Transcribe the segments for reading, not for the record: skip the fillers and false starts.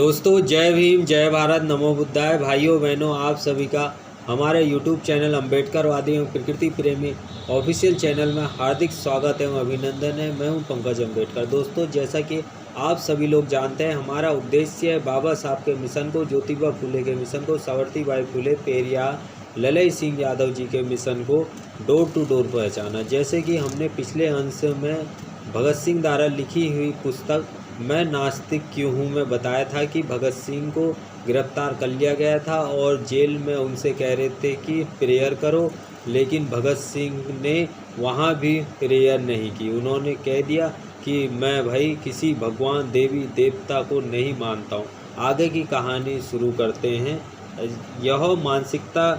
दोस्तों जय भीम जय भारत नमो बुद्धाय। भाइयों बहनों, आप सभी का हमारे YouTube चैनल अम्बेडकरवादी एवं प्रकृति प्रेमी ऑफिशियल चैनल में हार्दिक स्वागत एवं अभिनंदन है। मैं हूं पंकज अम्बेडकर। दोस्तों, जैसा कि आप सभी लोग जानते हैं, हमारा उद्देश्य है बाबा साहब के मिशन को, ज्योतिबा फुले के मिशन को, सावित्रीबाई फुले, पेरियार, ललई सिंह यादव जी के मिशन को डोर टू डोर पहुँचाना। जैसे कि हमने पिछले अंश में भगत सिंह द्वारा लिखी हुई पुस्तक मैं नास्तिक क्यों हूँ में बताया था कि भगत सिंह को गिरफ्तार कर लिया गया था और जेल में उनसे कह रहे थे कि प्रेयर करो, लेकिन भगत सिंह ने वहाँ भी प्रेयर नहीं की। उन्होंने कह दिया कि मैं भाई किसी भगवान देवी देवता को नहीं मानता हूँ। आगे की कहानी शुरू करते हैं। यह मानसिकता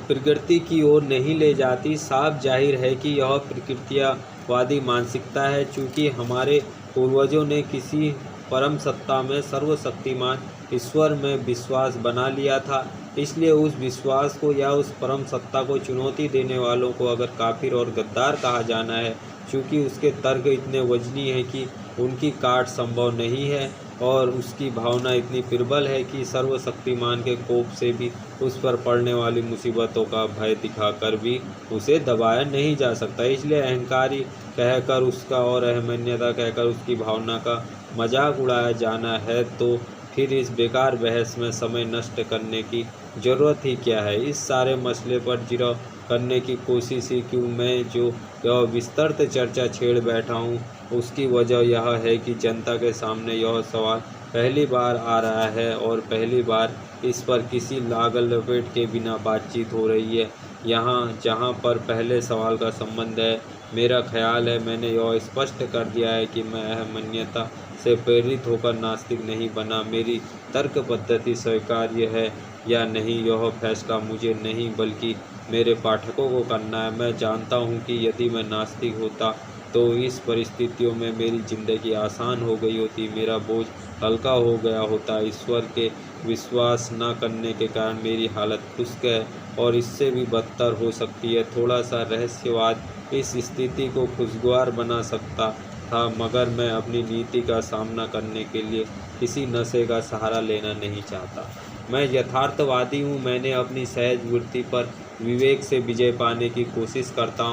प्रकृति की ओर नहीं ले जाती। साफ जाहिर है कि यह प्रकृतिवादी मानसिकता है। चूँकि हमारे पूर्वजों ने किसी परम सत्ता में, सर्वशक्तिमान ईश्वर में विश्वास बना लिया था, इसलिए उस विश्वास को या उस परम सत्ता को चुनौती देने वालों को अगर काफिर और गद्दार कहा जाना है, क्योंकि उसके तर्क इतने वजनी हैं कि उनकी काट संभव नहीं है और उसकी भावना इतनी प्रबल है कि सर्वशक्तिमान के कोप से भी उस पर पड़ने वाली मुसीबतों का भय दिखाकर भी उसे दबाया नहीं जा सकता। इसलिए अहंकारी कहकर उसका और अहमन्यता कहकर उसकी भावना का मजाक उड़ाया जाना है, तो फिर इस बेकार बहस में समय नष्ट करने की ज़रूरत ही क्या है। इस सारे मसले पर जिरह करने की कोशिश ही क्यों मैं जो यह विस्तृत चर्चा छेड़ बैठा हूँ, उसकी वजह यह है कि जनता के सामने यह सवाल पहली बार आ रहा है और पहली बार इस पर किसी लागल लपेट के बिना बातचीत हो रही है। यहाँ जहाँ पर पहले सवाल का संबंध है, मेरा ख्याल है मैंने यह स्पष्ट कर दिया है कि मैं अहमन्यता से प्रेरित होकर नास्तिक नहीं बना। मेरी तर्क पद्धति स्वीकार्य है या नहीं, यह फैसला मुझे नहीं बल्कि मेरे पाठकों को करना है। मैं जानता हूँ कि यदि मैं नास्तिक होता तो इस परिस्थितियों में मेरी ज़िंदगी आसान हो गई होती, मेरा बोझ हल्का हो गया होता। ईश्वर के विश्वास न करने के कारण मेरी हालत खुश्क है और इससे भी बदतर हो सकती है। थोड़ा सा रहस्यवाद इस स्थिति को खुशगवार बना सकता था, मगर मैं अपनी नीति का सामना करने के लिए किसी नशे का सहारा लेना नहीं चाहता। मैं यथार्थवादी हूँ। मैंने अपनी सहज वृत्ति पर विवेक से विजय पाने की कोशिश करता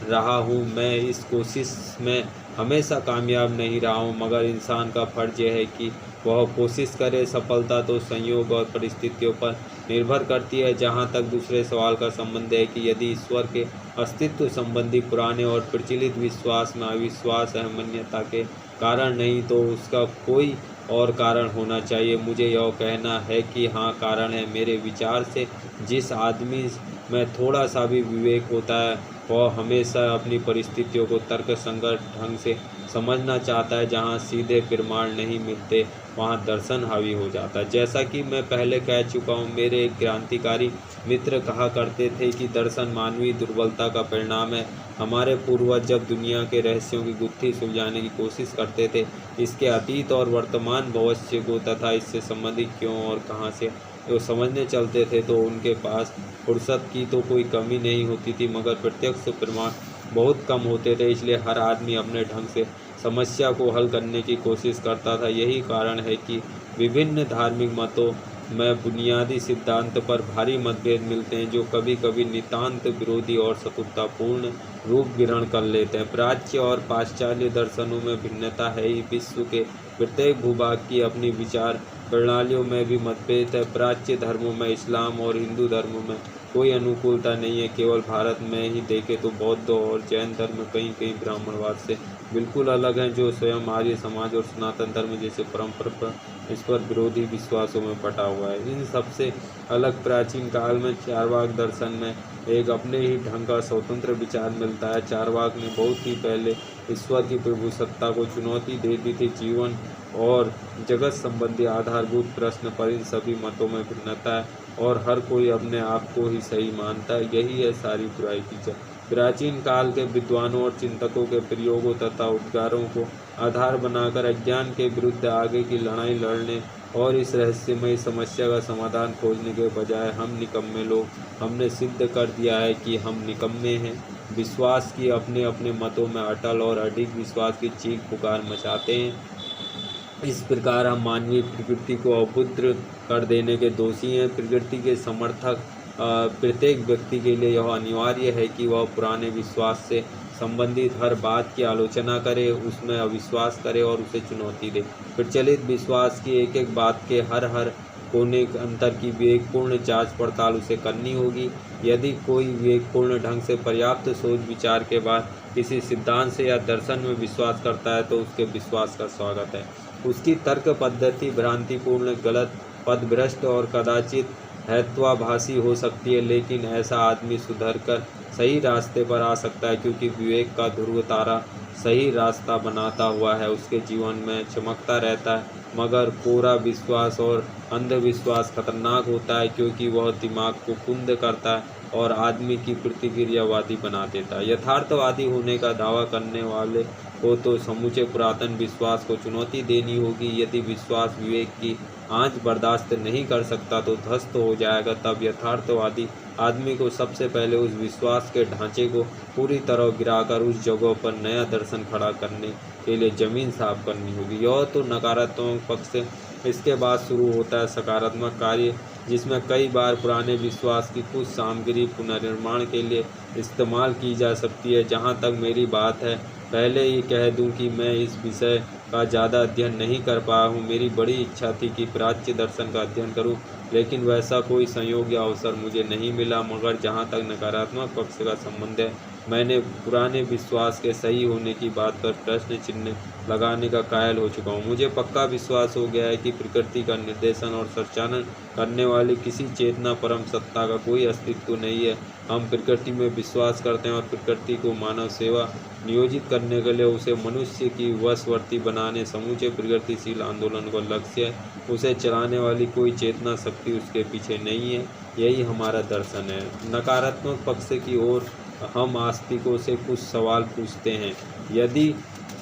रहा हूँ। मैं इस कोशिश में हमेशा कामयाब नहीं रहा हूँ, मगर इंसान का फर्ज यह है कि वह कोशिश करे। सफलता तो संयोग और परिस्थितियों पर निर्भर करती है। जहाँ तक दूसरे सवाल का संबंध है कि यदि ईश्वर के अस्तित्व संबंधी पुराने और प्रचलित विश्वास में अविश्वास अहमन्यता के कारण नहीं, तो उसका कोई और कारण होना चाहिए। मुझे यह कहना है कि हाँ, कारण है। मेरे विचार से जिस आदमी में थोड़ा सा भी विवेक होता है, वह हमेशा अपनी परिस्थितियों को तर्कसंगत ढंग से समझना चाहता है। जहाँ सीधे प्रमाण नहीं मिलते, वहाँ दर्शन हावी हो जाता है। जैसा कि मैं पहले कह चुका हूँ, मेरे एक क्रांतिकारी मित्र कहा करते थे कि दर्शन मानवीय दुर्बलता का परिणाम है। हमारे पूर्वज जब दुनिया के रहस्यों की गुत्थी सुलझाने की कोशिश करते थे, इसके अतीत और वर्तमान भविष्य को तथा इससे संबंधित क्यों और कहाँ से तो समझने चलते थे, तो उनके पास फुर्सत की तो कोई कमी नहीं होती थी, मगर प्रत्यक्ष प्रमाण बहुत कम होते थे। इसलिए हर आदमी अपने ढंग से समस्या को हल करने की कोशिश करता था। यही कारण है कि विभिन्न धार्मिक मतों में बुनियादी सिद्धांत पर भारी मतभेद मिलते हैं, जो कभी कभी नितांत विरोधी और शत्रुतापूर्ण रूप ग्रहण कर लेते हैं। प्राच्य और पाश्चात्य दर्शनों में भिन्नता है ही। विश्व के प्रत्येक भूभाग की अपनी विचार प्रणालियों में भी मतभेद है। प्राच्य धर्मों में, इस्लाम और हिंदू धर्मों में कोई अनुकूलता नहीं है। केवल भारत में ही देखें तो बौद्ध और जैन धर्म कहीं कहीं ब्राह्मणवाद से बिल्कुल अलग हैं, जो स्वयं आर्य समाज और सनातन धर्म जैसे परंपरा इस पर विरोधी विश्वासों में बटा हुआ है। इन सबसे अलग प्राचीन काल में चारवाक दर्शन में एक अपने ही ढंग का स्वतंत्र विचार मिलता है। चारवाक ने बहुत ही पहले ईश्वर की प्रभु सत्ता को चुनौती दे दी थी। जीवन और जगत संबंधी आधारभूत प्रश्न पर इन सभी मतों में भिन्नता है और हर कोई अपने आप को ही सही मानता है। यही है सारी बुराई की जड़। प्राचीन काल के विद्वानों और चिंतकों के प्रयोगों तथा उद्गारों को आधार बनाकर अज्ञान के विरुद्ध आगे की लड़ाई लड़ने और इस रहस्यमयी समस्या का समाधान खोजने के बजाय हम निकम्मे लोग हमने सिद्ध कर दिया है कि हम निकम्मे हैं। विश्वास की अपने अपने मतों में अटल और अडिग विश्वास की चीख पुकार मचाते हैं। इस प्रकार हम मानवीय प्रकृति को अभद्र कर देने के दोषी हैं। प्रकृति के समर्थक प्रत्येक व्यक्ति के लिए यह अनिवार्य है कि वह पुराने विश्वास से संबंधित हर बात की आलोचना करे, उसमें अविश्वास करे और उसे चुनौती दे। प्रचलित विश्वास की एक एक बात के हर कोने अंतर की विवेकपूर्ण जांच पड़ताल उसे करनी होगी। यदि कोई विवेकपूर्ण ढंग से पर्याप्त सोच विचार के बाद किसी सिद्धांत से या दर्शन में विश्वास करता है तो उसके विश्वास का स्वागत है। उसकी तर्क पद्धति भ्रांतिपूर्ण, गलत, पथभ्रष्ट और कदाचित हेत्वाभासी हो सकती है, लेकिन ऐसा आदमी सुधरकर सही रास्ते पर आ सकता है, क्योंकि विवेक का ध्रुव तारा सही रास्ता बनाता हुआ है उसके जीवन में चमकता रहता है। मगर कोरा विश्वास और अंधविश्वास खतरनाक होता है, क्योंकि वह दिमाग को कुंद करता है और आदमी की प्रतिक्रियावादी बना देता है। यथार्थवादी होने का दावा करने वाले को तो समूचे पुरातन विश्वास को चुनौती देनी होगी। यदि विश्वास विवेक की आंच बर्दाश्त नहीं कर सकता तो ध्वस्त हो जाएगा। तब यथार्थवादी आदमी को सबसे पहले उस विश्वास के ढांचे को पूरी तरह गिराकर उस जगह पर नया दर्शन खड़ा करने के लिए जमीन साफ करनी होगी। यह तो नकारात्मक पक्ष से। इसके बाद शुरू होता है सकारात्मक कार्य, जिसमें कई बार पुराने विश्वास की कुछ सामग्री पुनर्निर्माण के लिए इस्तेमाल की जा सकती है। जहाँ तक मेरी बात है, पहले ही कह दूं कि मैं इस विषय का ज़्यादा अध्ययन नहीं कर पाया हूँ। मेरी बड़ी इच्छा थी कि प्राच्य दर्शन का अध्ययन करूँ, लेकिन वैसा कोई संयोग या अवसर मुझे नहीं मिला। मगर जहाँ तक नकारात्मक पक्ष का संबंध है, मैंने पुराने विश्वास के सही होने की बात पर प्रश्न चिन्ह लगाने का कायल हो चुका हूँ। मुझे पक्का विश्वास हो गया है कि प्रकृति का निर्देशन और संचालन करने वाली किसी चेतना परम सत्ता का कोई अस्तित्व नहीं है। हम प्रकृति में विश्वास करते हैं और प्रकृति को मानव सेवा नियोजित करने के लिए उसे मनुष्य की वशवर्ती बनाने समूचे प्रगतिशील आंदोलन का लक्ष्य है। उसे चलाने वाली कोई चेतना शक्ति उसके पीछे नहीं है। यही हमारा दर्शन है। नकारात्मक पक्ष की ओर हम आस्तिकों से कुछ सवाल पूछते हैं। यदि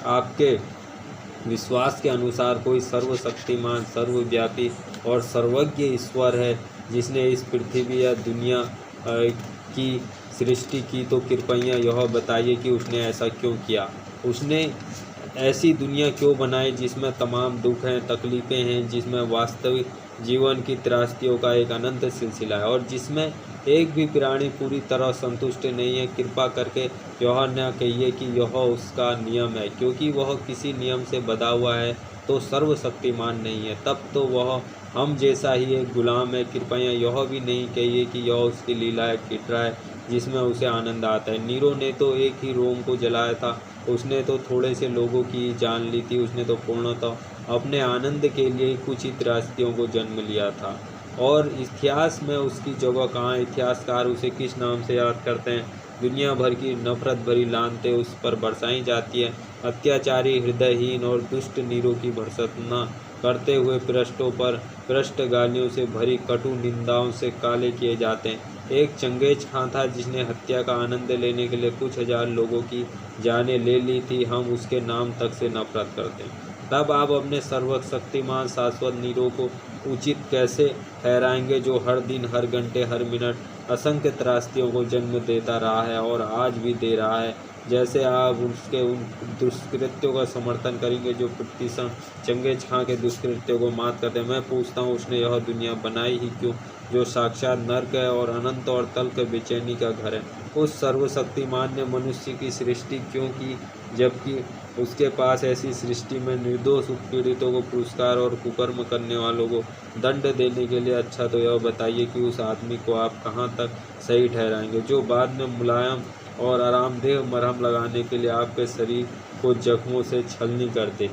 आपके विश्वास के अनुसार कोई सर्वशक्तिमान, सर्वव्यापी और सर्वज्ञ ईश्वर है जिसने इस पृथ्वी या दुनिया की सृष्टि की, तो कृपया यह बताइए कि उसने ऐसा क्यों किया। उसने ऐसी दुनिया क्यों बनाई जिसमें तमाम दुख हैं, तकलीफ़ें हैं, जिसमें वास्तविक जीवन की त्रासदियों का एक अनंत सिलसिला है और जिसमें एक भी प्राणी पूरी तरह संतुष्ट नहीं है। कृपा करके यह न कहिए कि यह उसका नियम है, क्योंकि वह किसी नियम से बंधा हुआ है तो सर्वशक्तिमान नहीं है। तब तो वह हम जैसा ही एक गुलाम है। कृपया यह भी नहीं कहिए कि यह उसकी लीला है, किटरा है जिसमें उसे आनंद आता है। नीरो ने तो एक ही रोम को जलाया था, उसने तो थोड़े से लोगों की जान ली थी। उसने तो पूर्णतः अपने आनंद के लिए कुछ ही त्रासदियों को जन्म लिया था। और इतिहास में उसकी जगह कहाँ? इतिहासकार उसे किस नाम से याद करते हैं? दुनिया भर की नफरत भरी लानतें उस पर बरसाई जाती है। अत्याचारी, हृदयहीन और दुष्ट नीरो की भर्त्सना करते हुए पृष्ठों पर पृष्ठ गालियों से भरी कटु निंदाओं से काले किए जाते हैं। एक चंगेज खां था जिसने हत्या का आनंद लेने के लिए कुछ हजार लोगों की जानें ले ली थी। हम उसके नाम तक से नफरत करते हैं। तब आप अपने सर्वशक्तिमान शाश्वत नीरो को उचित कैसे ठहराएंगे, जो हर दिन, हर घंटे, हर मिनट असंख्य त्रासदियों को जन्म देता रहा है और आज भी दे रहा है? जैसे आप उसके उन दुष्कृत्यों का समर्थन करेंगे जो प्रतिशत चंगेज खां के दुष्कृत्यों को मात करते हैं। मैं पूछता हूँ, उसने यह दुनिया बनाई ही क्यों, जो साक्षात नर्क है और अनंत और तल्ख बेचैनी का घर है? उस सर्वशक्तिमान ने मनुष्य की सृष्टि क्यों की, जबकि उसके पास ऐसी सृष्टि में निर्दोष उत्पीड़ितों को पुरस्कार और कुकर्म करने वालों को दंड देने के लिए? अच्छा, तो यह बताइए कि उस आदमी को आप कहाँ तक सही ठहराएंगे जो बाद में मुलायम और आरामदेह मरहम लगाने के लिए आपके शरीर को जख्मों से छलनी कर दे।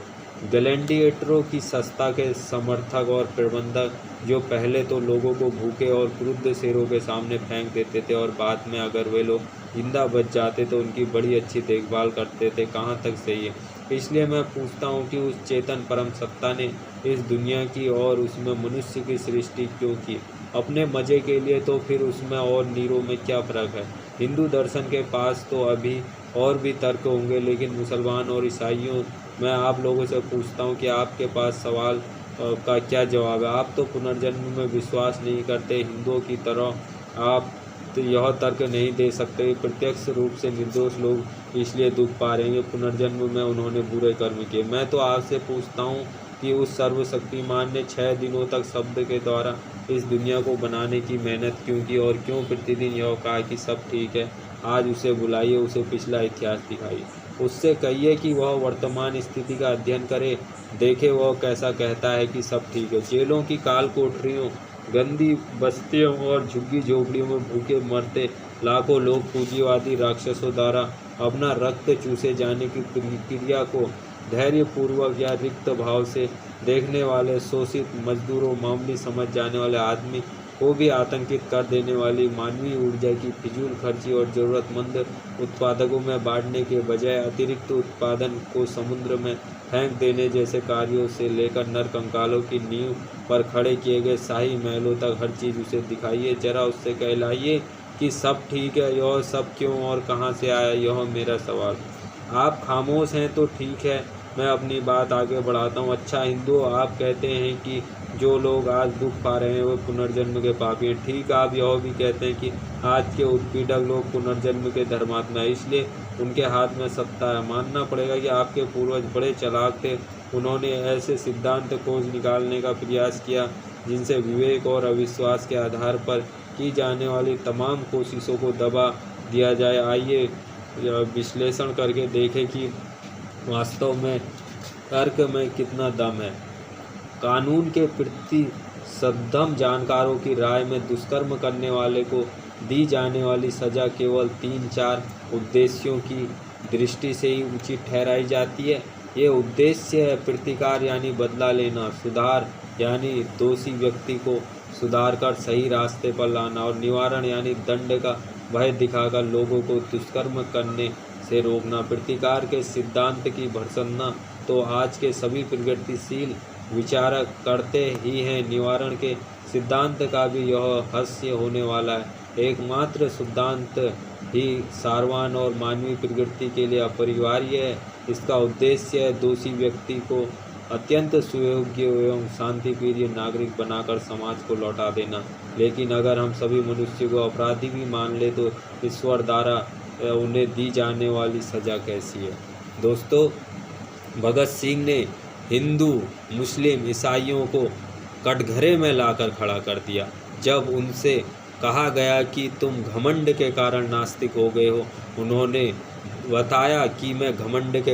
ग्लैडिएटरों की सत्ता के समर्थक और प्रबंधक, जो पहले तो लोगों को भूखे और क्रुद्ध शेरों के सामने फेंक देते थे और बाद में अगर वे लोग जिंदा बच जाते तो उनकी बड़ी अच्छी देखभाल करते थे, कहाँ तक सही है? इसलिए मैं पूछता हूँ कि उस चेतन परम सत्ता ने इस दुनिया की और उसमें मनुष्य की सृष्टि क्यों की? अपने मज़े के लिए? तो फिर उसमें और नीरो में क्या फ़र्क है? हिंदू दर्शन के पास तो अभी और भी तर्क होंगे, लेकिन मुसलमान और ईसाइयों, मैं आप लोगों से पूछता हूँ कि आपके पास सवाल का क्या जवाब है? आप तो पुनर्जन्म में विश्वास नहीं करते हिंदुओं की तरह। आप तो यह तर्क नहीं दे सकते प्रत्यक्ष रूप से निर्दोष लोग इसलिए दुख पा रहे हैं पुनर्जन्म में उन्होंने बुरे कर्म किए। मैं तो आपसे पूछता हूँ कि उस सर्वशक्तिमान ने 6 दिनों तक शब्द के द्वारा इस दुनिया को बनाने की मेहनत क्यों की और क्यों प्रतिदिन यह कहा कि सब ठीक है। आज उसे बुलाइए, उसे पिछला इतिहास दिखाइए, उससे कहिए कि वह वर्तमान स्थिति का अध्ययन करे, देखे वह कैसा कहता है कि सब ठीक है। जेलों की काल कोठरियों, गंदी बस्तियों और झुग्गी झोपड़ियों में भूखे मरते लाखों लोग पूंजीवादी राक्षसों द्वारा अपना रक्त चूसे जाने की क्रिया को धैर्यपूर्वक या रिक्त भाव से देखने वाले शोषित मजदूरों, मामूली समझ जाने वाले आदमी को भी आतंकित कर देने वाली मानवीय ऊर्जा की फिजूल खर्ची और ज़रूरतमंद उत्पादकों में बांटने के बजाय अतिरिक्त उत्पादन को समुद्र में फेंक देने जैसे कार्यों से लेकर नरकंकालों की नींव पर खड़े किए गए शाही महलों तक हर चीज़ उसे दिखाइए। जरा उससे कहलाइए कि सब ठीक है। यह सब क्यों और कहाँ से आया, यह मेरा सवाल। आप खामोश हैं तो ठीक है, मैं अपनी बात आगे बढ़ाता हूँ। अच्छा हिंदू, आप कहते हैं कि जो लोग आज दुख पा रहे हैं वे पुनर्जन्म के पापी हैं। ठीक, आप यह भी कहते हैं कि आज के उत्पीड़क लोग पुनर्जन्म के धर्मात्मा हैं, इसलिए उनके हाथ में सत्ता है। मानना पड़ेगा कि आपके पूर्वज बड़े चालाक थे। उन्होंने ऐसे सिद्धांत खोज निकालने का प्रयास किया जिनसे विवेक और अविश्वास के आधार पर की जाने वाली तमाम कोशिशों को दबा दिया जाए। आइए विश्लेषण करके देखें कि वास्तव में तर्क में कितना दम है। कानून के प्रति सद्धम जानकारों की राय में दुष्कर्म करने वाले को दी जाने वाली सज़ा केवल 3-4 उद्देश्यों की दृष्टि से ही उचित ठहराई जाती है। ये उद्देश्य है प्रतिकार यानी बदला लेना, सुधार यानी दोषी व्यक्ति को सुधार कर सही रास्ते पर लाना, और निवारण यानी दंड का भय दिखाकर लोगों को दुष्कर्म करने से रोकना। प्रतिकार के सिद्धांत की भर्त्सना तो आज के सभी प्रगतिशील विचारक करते ही हैं। निवारण के सिद्धांत का भी यह हास्य होने वाला है। एकमात्र सिद्धांत ही सारवान और मानवीय प्रगति के लिए अपरिहार्य है। इसका उद्देश्य है दोषी व्यक्ति को अत्यंत सुयोग्य एवं शांतिप्रिय नागरिक बनाकर समाज को लौटा देना। लेकिन अगर हम सभी मनुष्य को अपराधी भी मान ले तो ईश्वर द्वारा उन्हें दी जाने वाली सज़ा कैसी है। दोस्तों, भगत सिंह ने हिंदू, मुस्लिम, ईसाइयों को कटघरे में लाकर खड़ा कर दिया। जब उनसे कहा गया कि तुम घमंड के कारण नास्तिक हो गए हो, उन्होंने बताया कि मैं घमंड के